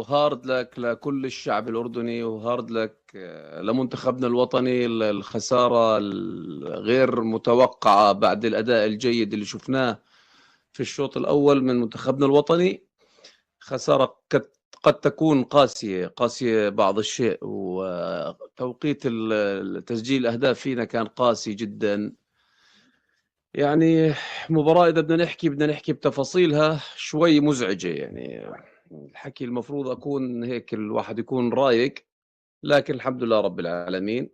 وهارد لك لكل الشعب الأردني، وهارد لك لمنتخبنا الوطني. الخسارة الغير متوقعة بعد الأداء الجيد اللي شفناه في الشوط الأول من منتخبنا الوطني، خسارة قد تكون قاسية بعض الشيء، وتوقيت تسجيل الأهداف فينا كان قاسي جدا. يعني مباراة إذا بدنا نحكي بتفاصيلها شوي مزعجة. يعني الحكي المفروض أكون هيك الواحد يكون رايق، لكن الحمد لله رب العالمين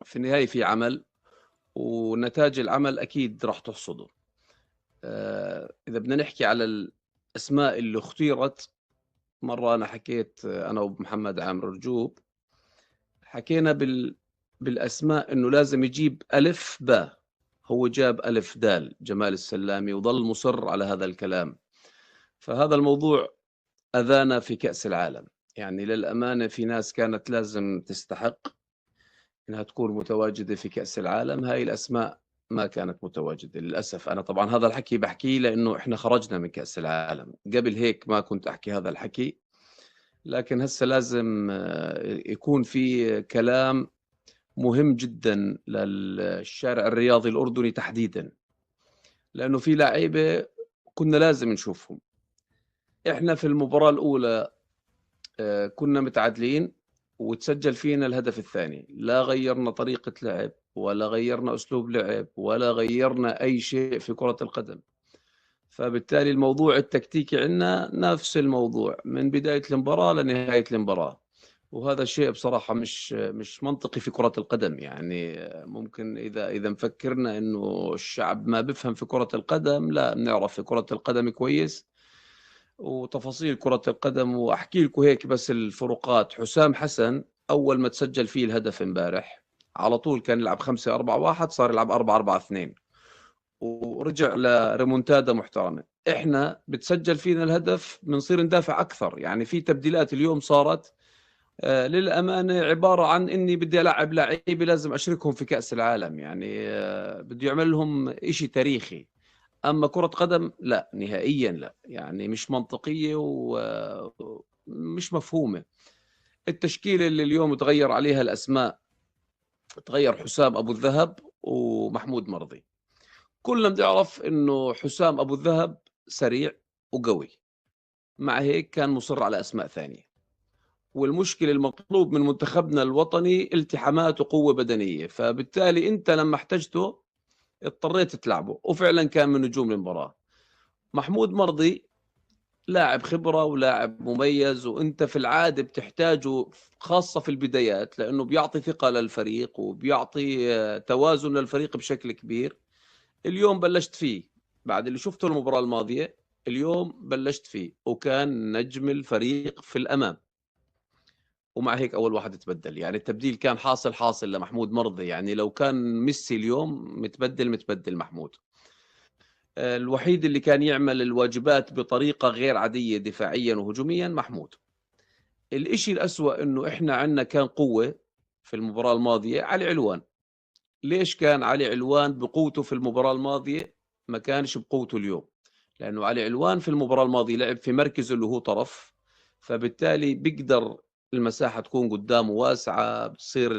في النهاية في عمل، ونتاج العمل أكيد راح تحصده. إذا بدنا نحكي على الأسماء اللي اختيرت، مرة أنا حكيت أنا ومحمد عامر رجوب، حكينا بالأسماء إنه لازم يجيب ألف باء، هو جاب ألف دال جمال السلامي وظل مصر على هذا الكلام. فهذا الموضوع أذانا في كأس العالم. يعني للأمانة في ناس كانت لازم تستحق إنها تكون متواجدة في كأس العالم، هاي الأسماء ما كانت متواجدة للأسف. أنا طبعا هذا الحكي بحكيه لأنه إحنا خرجنا من كأس العالم، قبل هيك ما كنت أحكي هذا الحكي، لكن هسه لازم يكون في كلام مهم جدا للشارع الرياضي الأردني تحديدا، لأنه في لاعيبة كنا لازم نشوفهم. إحنا في المباراة الأولى كنا متعادلين وتسجل فينا الهدف الثاني، لا غيرنا طريقة لعب ولا غيرنا أسلوب لعب ولا غيرنا أي شيء في كرة القدم. فبالتالي الموضوع التكتيكي عندنا نفس الموضوع من بداية المباراة لنهاية المباراة، وهذا الشيء بصراحة مش منطقي في كرة القدم. يعني ممكن إذا مفكرنا إنه الشعب ما بفهم في كرة القدم، لا، بنعرف في كرة القدم كويس وتفاصيل كرة القدم. وأحكي لكم هيك بس الفروقات: حسام حسن أول ما تسجل فيه الهدف امبارح على طول كان يلعب 5-4-1، صار يلعب 4-4-2 ورجع لريمونتادا محترمة. إحنا بتسجل فينا الهدف بنصير ندافع أكثر. يعني في تبديلات اليوم صارت للأمانة عبارة عن إني بدي ألعب لاعبي لازم أشركهم في كأس العالم، يعني بدي يعمل لهم إشي تاريخي. أما كرة قدم لا، نهائيا لا، يعني مش منطقية ومش مفهومة. التشكيلة اللي اليوم تغير عليها الأسماء، تغير حسام أبو الذهب ومحمود مرضي. كلنا بنعرف إنه حسام أبو الذهب سريع وقوي، مع هيك كان مصر على أسماء ثانية. والمشكلة المطلوب من منتخبنا الوطني التحامات وقوة بدنية، فبالتالي أنت لما احتجته اضطريت تلعبه، وفعلا كان من نجوم المباراة. محمود مرضي لاعب خبرة ولاعب مميز، وانت في العادة بتحتاجه خاصة في البدايات، لأنه بيعطي ثقة للفريق وبيعطي توازن للفريق بشكل كبير. اليوم بلشت فيه بعد اللي شفته المباراة الماضية، اليوم بلشت فيه وكان نجم الفريق في الأمام، ومع هيك أول واحد تبدل. يعني التبديل كان حاصل لمحمود مرضي، يعني لو كان ميسي اليوم متبدل محمود. الوحيد اللي كان يعمل الواجبات بطريقة غير عادية دفاعيا وهجوميا محمود. الإشي الأسوأ إنه إحنا عندنا كان قوة في المباراة الماضية علي علوان. ليش كان علي علوان بقوته في المباراة الماضية ما كانش بقوته اليوم؟ لأنه علي علوان في المباراة الماضية لعب في مركزه اللي هو طرف، فبالتالي بيقدر المساحة تكون قدامه واسعة، بتصير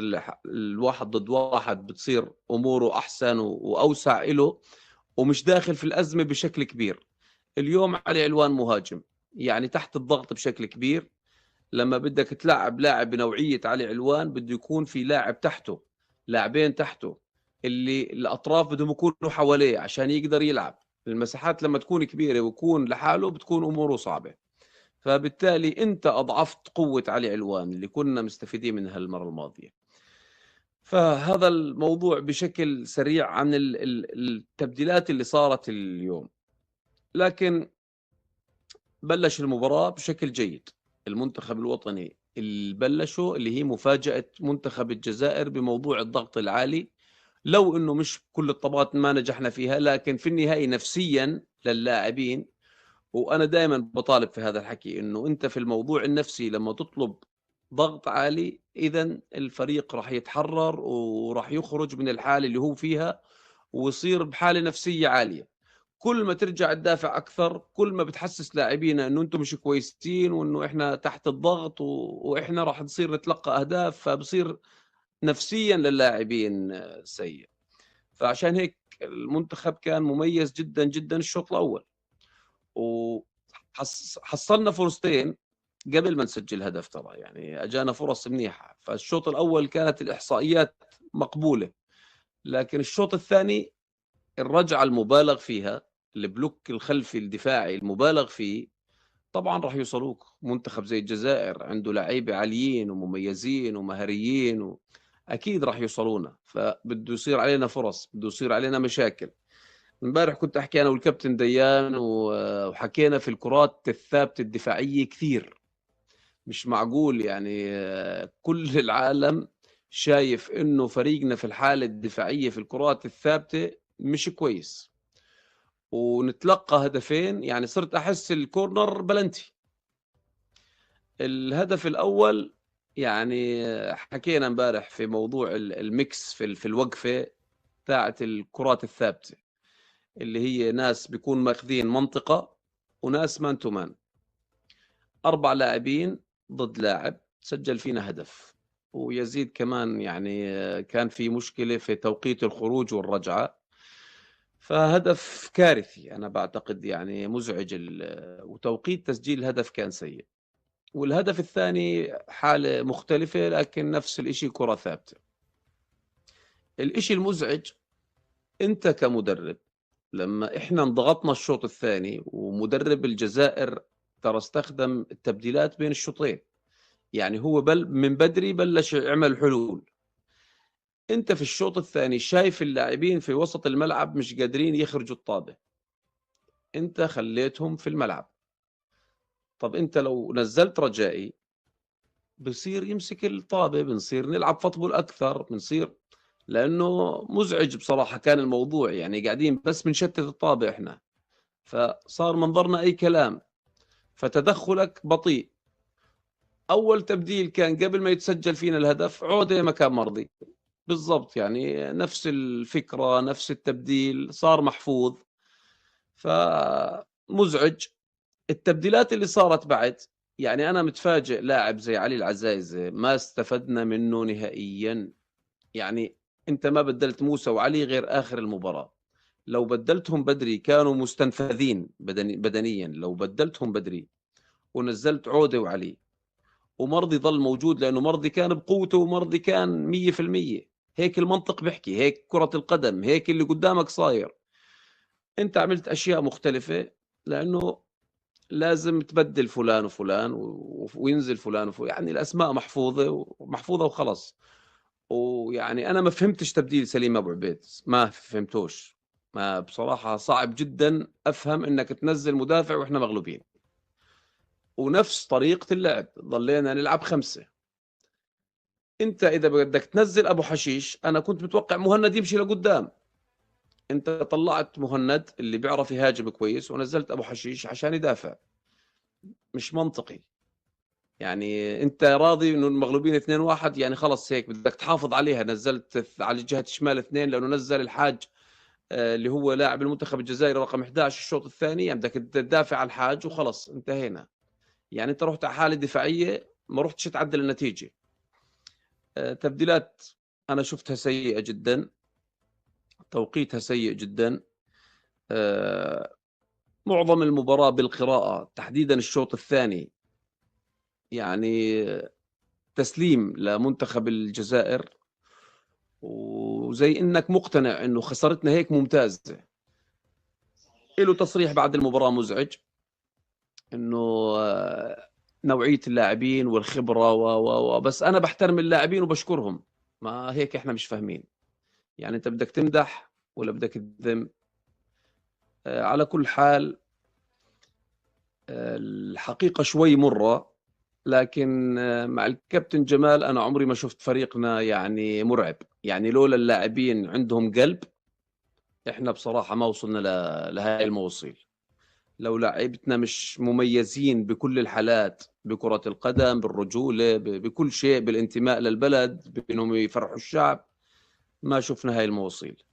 الواحد ضد واحد بتصير أموره أحسن وأوسع إله، ومش داخل في الأزمة بشكل كبير. اليوم علي علوان مهاجم، يعني تحت الضغط بشكل كبير. لما بدك تلعب لاعب بنوعية علي علوان بده يكون في لاعب تحته، لاعبين تحته، اللي الأطراف بدهم يكونوا حواليه عشان يقدر يلعب. المساحات لما تكون كبيرة ويكون لحاله بتكون أموره صعبة. فبالتالي أنت أضعفت قوة علي علوان اللي كنا مستفيدين منها المرة الماضية. فهذا الموضوع بشكل سريع عن التبديلات اللي صارت اليوم. لكن بلش المباراة بشكل جيد. المنتخب الوطني اللي بلشوا اللي هي مفاجأة منتخب الجزائر بموضوع الضغط العالي، لو انه مش كل الطبات ما نجحنا فيها، لكن في النهاية نفسيا للاعبين. وانا دائما بطالب في هذا الحكي انه انت في الموضوع النفسي لما تطلب ضغط عالي، اذا الفريق راح يتحرر وراح يخرج من الحالة اللي هو فيها ويصير بحالة نفسية عالية. كل ما ترجع تدافع اكثر كل ما بتحسس لاعبينا انه انتم مش كويسين وانه احنا تحت الضغط واحنا راح نصير نتلقى اهداف، فبصير نفسيا للاعبين سيء. فعشان هيك المنتخب كان مميز جدا جدا الشوط الاول، وحصلنا فرصتين قبل ما نسجل هدف، ترى يعني اجانا فرص منيحه. فالشوط الاول كانت الاحصائيات مقبوله، لكن الشوط الثاني الرجعه المبالغ فيها، البلوك الخلفي الدفاعي المبالغ فيه، طبعا راح يوصلوك. منتخب زي الجزائر عنده لعيبه عاليين ومميزين ومهريين اكيد راح يوصلونا، فبده يصير علينا فرص، بده يصير علينا مشاكل. امبارح كنت احكي انا والكابتن ديان وحكينا في الكرات الثابته الدفاعيه كثير. مش معقول يعني كل العالم شايف انه فريقنا في الحاله الدفاعيه في الكرات الثابته مش كويس، ونتلقى هدفين. يعني صرت احس الكورنر بلنتي. الهدف الاول يعني حكينا امبارح في موضوع الميكس في الوقفه بتاعت الكرات الثابته، اللي هي ناس بيكون ماخذين منطقه وناس مان تو مان، 4 لاعبين ضد لاعب، سجل فينا هدف. ويزيد كمان يعني كان في مشكله في توقيت الخروج والرجعه، فهدف كارثي أنا بعتقد، يعني مزعج. وتوقيت تسجيل الهدف كان سيء. والهدف الثاني حالة مختلفة لكن نفس الإشي، كرة ثابتة. الإشي المزعج أنت كمدرب، لما إحنا انضغطنا الشوط الثاني ومدرب الجزائر ترى استخدم التبديلات بين الشوطين، يعني هو من بدري بلش يعمل حلول. أنت في الشوط الثاني شايف اللاعبين في وسط الملعب مش قادرين يخرجوا الطابة، أنت خليتهم في الملعب. طب انت لو نزلت رجائي بصير يمسك الطابة، بنصير نلعب فوتبول اكثر، بنصير، لانه مزعج بصراحة كان الموضوع، يعني قاعدين بس بنشتت الطابة احنا، فصار منظرنا اي كلام، فتدخلك بطيء. اول تبديل كان قبل ما يتسجل فينا الهدف، عودة مكان مرضي بالضبط، يعني نفس الفكرة نفس التبديل صار محفوظ، فمزعج. التبديلات اللي صارت بعد، يعني أنا متفاجئ لاعب زي علي العزايزة ما استفدنا منه نهائيا. يعني أنت ما بدلت موسى وعلي غير آخر المباراة، لو بدلتهم بدري كانوا مستنفذين بدنيا. لو بدلتهم بدري ونزلت عودة وعلي، ومرضي ظل موجود لأنه مرضي كان بقوته ومرضي كان 100%. هيك المنطق بيحكي، هيك كرة القدم، هيك اللي قدامك صاير. أنت عملت أشياء مختلفة، لأنه لازم تبدل فلان وفلان وينزل فلان وفلان، يعني الأسماء محفوظة ومحفوظة وخلص. ويعني أنا ما فهمتش تبديل سليم أبو عبيد، ما فهمتوش. ما بصراحة صعب جدا أفهم إنك تنزل مدافع وإحنا مغلوبين. ونفس طريقة اللعب ضلينا نلعب 5. أنت إذا بدك تنزل أبو حشيش، أنا كنت متوقع مهند يمشي لقدام. أنت طلعت مهند اللي بيعرف يهاجم كويس ونزلت أبو حشيش عشان يدافع، مش منطقي. يعني انت راضي انه المغلوبين 2-1، يعني خلص هيك بدك تحافظ عليها. نزلت على جهة الشمال 2 لانه نزل الحاج اللي هو لاعب المنتخب الجزائري رقم 11 الشوط الثاني، يعني بدك تدافع على الحاج وخلص انتهينا. يعني انت رحت على حالة دفاعية، ما رحتش تعدل النتيجة. تبديلات انا شفتها سيئة جدا، توقيتها سيء جدا. معظم المباراة بالقراءة تحديدا الشوط الثاني، يعني تسليم لمنتخب الجزائر، وزي انك مقتنع انه خسارتنا هيك ممتازه. له تصريح بعد المباراه مزعج، انه نوعيه اللاعبين والخبره بس انا بحترم اللاعبين وبشكرهم. ما هيك احنا مش فاهمين، يعني انت بدك تمدح ولا بدك تذم؟ على كل حال الحقيقه شوي مره، لكن مع الكابتن جمال انا عمري ما شفت فريقنا يعني مرعب. يعني لولا اللاعبين عندهم قلب احنا بصراحة ما وصلنا لهاي المواصيل. لو لعيبتنا مش مميزين بكل الحالات، بكرة القدم، بالرجولة، بكل شيء، بالانتماء للبلد، بانهم يفرحوا الشعب، ما شفنا هاي المواصيل.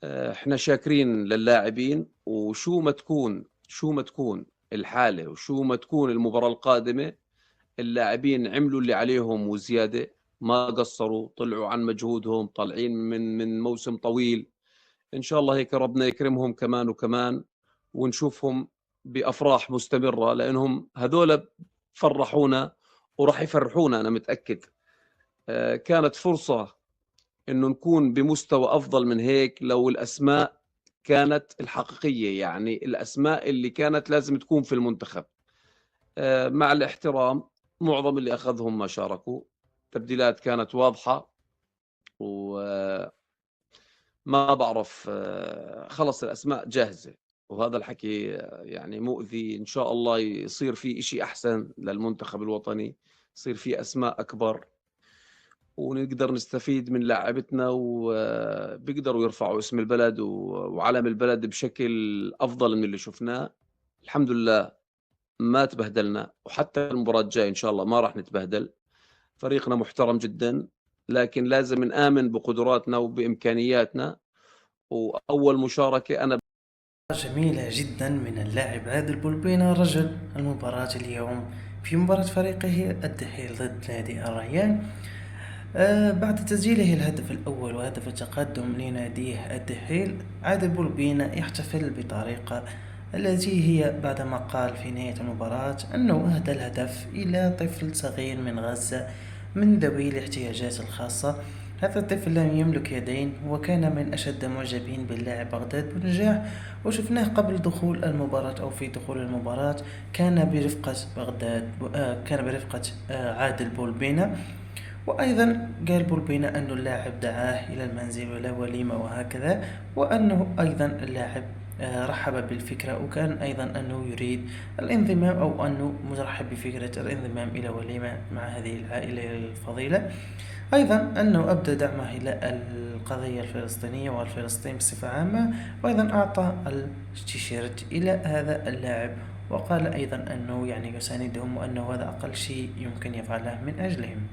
احنا شاكرين للاعبين، وشو ما تكون الحالة وشو ما تكون المباراة القادمة، اللاعبين عملوا اللي عليهم وزيادة، ما قصروا، طلعوا عن مجهودهم، طالعين من موسم طويل. إن شاء الله هيك ربنا يكرمهم كمان وكمان، ونشوفهم بأفراح مستمرة، لأنهم هذول فرحونا وراح يفرحونا أنا متأكد. كانت فرصة إنه نكون بمستوى أفضل من هيك لو الأسماء كانت الحقيقية، يعني الأسماء اللي كانت لازم تكون في المنتخب. مع الاحترام، معظم اللي أخذهم ما شاركوا، تبديلات كانت واضحة، وما بعرف، خلص الأسماء جاهزة، وهذا الحكي يعني مؤذي. إن شاء الله يصير في إشي أحسن للمنتخب الوطني، يصير في أسماء أكبر، ونقدر نستفيد من لاعبتنا، وبيقدروا يرفعوا اسم البلد وعلم البلد بشكل أفضل من اللي شفناه. الحمد لله ما تبهدلنا، وحتى المباراة الجاية إن شاء الله ما راح نتبهدل. فريقنا محترم جدا، لكن لازم نآمن بقدراتنا وبإمكانياتنا. وأول مشاركة أنا جميلة جدا من اللاعب عادل بولبينا رجل المباراة اليوم في مباراة فريقه الدحيل ضد نادي الريان. بعد تسجيله الهدف الأول وهدف التقدم لناديه الدحيل، عادل بولبينا يحتفل بطريقة التي هي بعدما قال في نهاية المباراة أنه أهدى الهدف إلى طفل صغير من غزة من ذوي الاحتياجات الخاصة. هذا الطفل لم يملك يدين، وكان من أشد معجبين باللاعب بغداد بنجاح، وشفناه قبل دخول المباراة أو في دخول المباراة كان برفقة كان برفقة عادل بولبينا. وأيضا قال بولبينا أن اللاعب دعاه إلى المنزل ولا وليمة وهكذا، وأنه أيضا اللاعب رحب بالفكرة، وكان أيضا أنه يريد الانضمام أو أنه مرحب بفكرة الانضمام إلى وليمة مع هذه العائلة الفضيلة. أيضا أنه أبدى دعمه إلى القضية الفلسطينية والفلسطين بصفة عامة، وأيضا أعطى التيشيرت إلى هذا اللاعب، وقال أيضا أنه يعني يساندهم وأنه هذا أقل شيء يمكن يفعله من أجلهم.